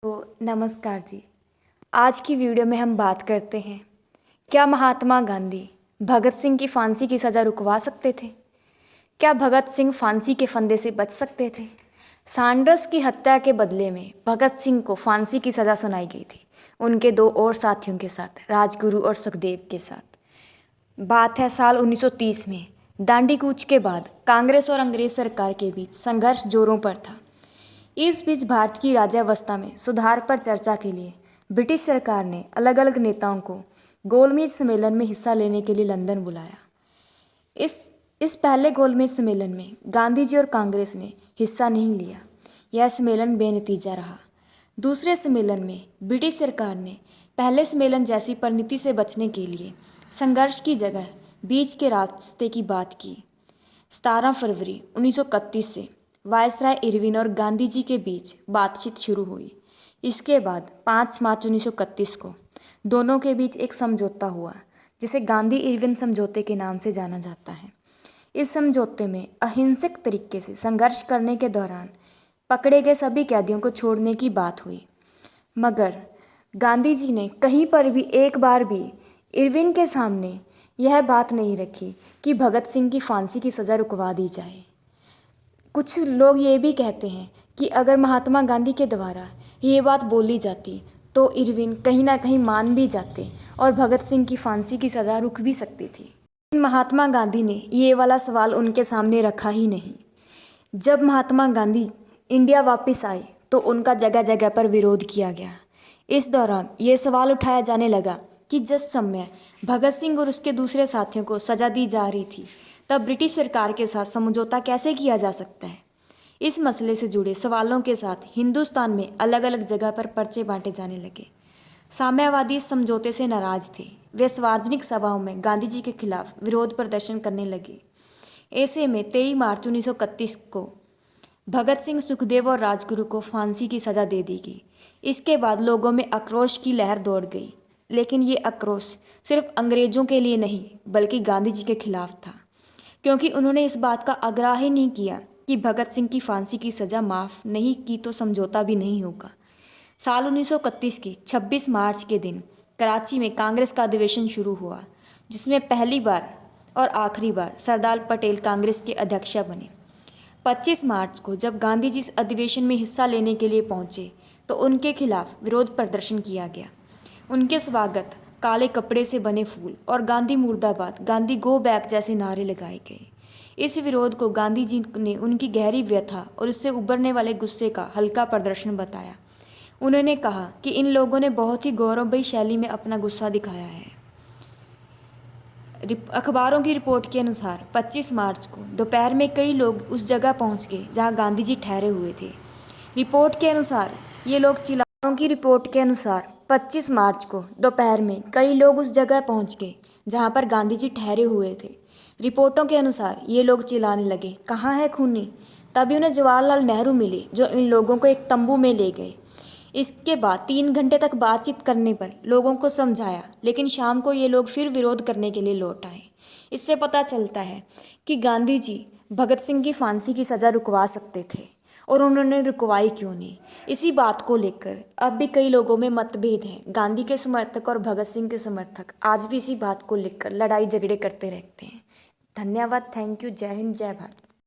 तो नमस्कार जी। आज की वीडियो में हम बात करते हैं, क्या महात्मा गांधी भगत सिंह की फांसी की सज़ा रुकवा सकते थे? क्या भगत सिंह फांसी के फंदे से बच सकते थे? सैंडर्स की हत्या के बदले में भगत सिंह को फांसी की सज़ा सुनाई गई थी, उनके दो और साथियों के साथ, राजगुरु और सुखदेव के साथ। बात है साल 1930 में। दांडी कूच के बाद कांग्रेस और अंग्रेज सरकार के बीच संघर्ष जोरों पर था। इस बीच भारत की राज्यावस्था में सुधार पर चर्चा के लिए ब्रिटिश सरकार ने अलग अलग नेताओं को गोलमेज सम्मेलन में हिस्सा लेने के लिए लंदन बुलाया। इस पहले गोलमेज सम्मेलन में गांधी जी और कांग्रेस ने हिस्सा नहीं लिया। यह सम्मेलन बेनतीजा रहा। दूसरे सम्मेलन में ब्रिटिश सरकार ने पहले सम्मेलन जैसी परिणति से बचने के लिए संघर्ष की जगह बीच के रास्ते की बात की। 17 फरवरी 1931 से वायसराय इरविन और गांधी जी के बीच बातचीत शुरू हुई। इसके बाद 5 मार्च 1931 को दोनों के बीच एक समझौता हुआ, जिसे गांधी इरविन समझौते के नाम से जाना जाता है। इस समझौते में अहिंसक तरीके से संघर्ष करने के दौरान पकड़े गए सभी कैदियों को छोड़ने की बात हुई, मगर गांधी जी ने कहीं पर भी एक बार भी इरविन के सामने यह बात नहीं रखी कि भगत सिंह की फांसी की सज़ा रुकवा दी जाए। कुछ लोग ये भी कहते हैं कि अगर महात्मा गांधी के द्वारा ये बात बोली जाती तो इरविन कहीं ना कहीं मान भी जाते और भगत सिंह की फांसी की सज़ा रुक भी सकती थी। महात्मा गांधी ने ये वाला सवाल उनके सामने रखा ही नहीं। जब महात्मा गांधी इंडिया वापस आए तो उनका जगह जगह पर विरोध किया गया। इस दौरान ये सवाल उठाया जाने लगा कि जिस समय भगत सिंह और उसके दूसरे साथियों को सज़ा दी जा रही थी, तब ब्रिटिश सरकार के साथ समझौता कैसे किया जा सकता है। इस मसले से जुड़े सवालों के साथ हिंदुस्तान में अलग अलग जगह पर पर्चे बांटे जाने लगे। साम्यवादी इस समझौते से नाराज थे। वे सार्वजनिक सभाओं में गांधी जी के खिलाफ विरोध प्रदर्शन करने लगे। ऐसे में 23 मार्च 1931 को भगत सिंह, सुखदेव और राजगुरु को फांसी की सज़ा दे दी गई। इसके बाद लोगों में आक्रोश की लहर दौड़ गई, लेकिन ये आक्रोश सिर्फ अंग्रेजों के लिए नहीं बल्कि गांधी जी के खिलाफ था, क्योंकि उन्होंने इस बात का आग्रह ही नहीं किया कि भगत सिंह की फांसी की सज़ा माफ़ नहीं की तो समझौता भी नहीं होगा। साल 1931 की 26 मार्च के दिन कराची में कांग्रेस का अधिवेशन शुरू हुआ, जिसमें पहली बार और आखिरी बार सरदार पटेल कांग्रेस के अध्यक्ष बने। 25 मार्च को जब गांधी जी इस अधिवेशन में हिस्सा लेने के लिए पहुंचे तो उनके खिलाफ विरोध प्रदर्शन किया गया। उनके स्वागत काले कपड़े से बने फूल और गांधी मुर्दाबाद, गांधी गो बैक जैसे नारे लगाए गए। इस विरोध को गांधी जी ने उनकी गहरी व्यथा और उससे उभरने वाले गुस्से का हल्का प्रदर्शन बताया। उन्होंने कहा कि इन लोगों ने बहुत ही गौरवमयी शैली में अपना गुस्सा दिखाया है। अखबारों की रिपोर्ट के अनुसार 25 मार्च को दोपहर में कई लोग उस जगह पहुंच गए जहां गांधी जी ठहरे हुए थे। रिपोर्ट के अनुसार ये लोग चिल्लाने की रिपोर्ट के अनुसार 25 मार्च को दोपहर में कई लोग उस जगह पहुंच गए जहां पर गांधी जी ठहरे हुए थे। रिपोर्टों के अनुसार ये लोग चिल्लाने लगे, कहाँ है खूनी। तभी उन्हें जवाहरलाल नेहरू मिले, जो इन लोगों को एक तंबू में ले गए। इसके बाद 3 घंटे तक बातचीत करने पर लोगों को समझाया, लेकिन शाम को ये लोग फिर विरोध करने के लिए लौट आए। इससे पता चलता है कि गांधी जी भगत सिंह की फांसी की सज़ा रुकवा सकते थे और उन्होंने रुकवाई क्यों नहीं। इसी बात को लेकर अब भी कई लोगों में मतभेद हैं। गांधी के समर्थक और भगत सिंह के समर्थक आज भी इसी बात को लेकर लड़ाई झगड़े करते रहते हैं। धन्यवाद। Thank you. जय हिंद, जय भारत।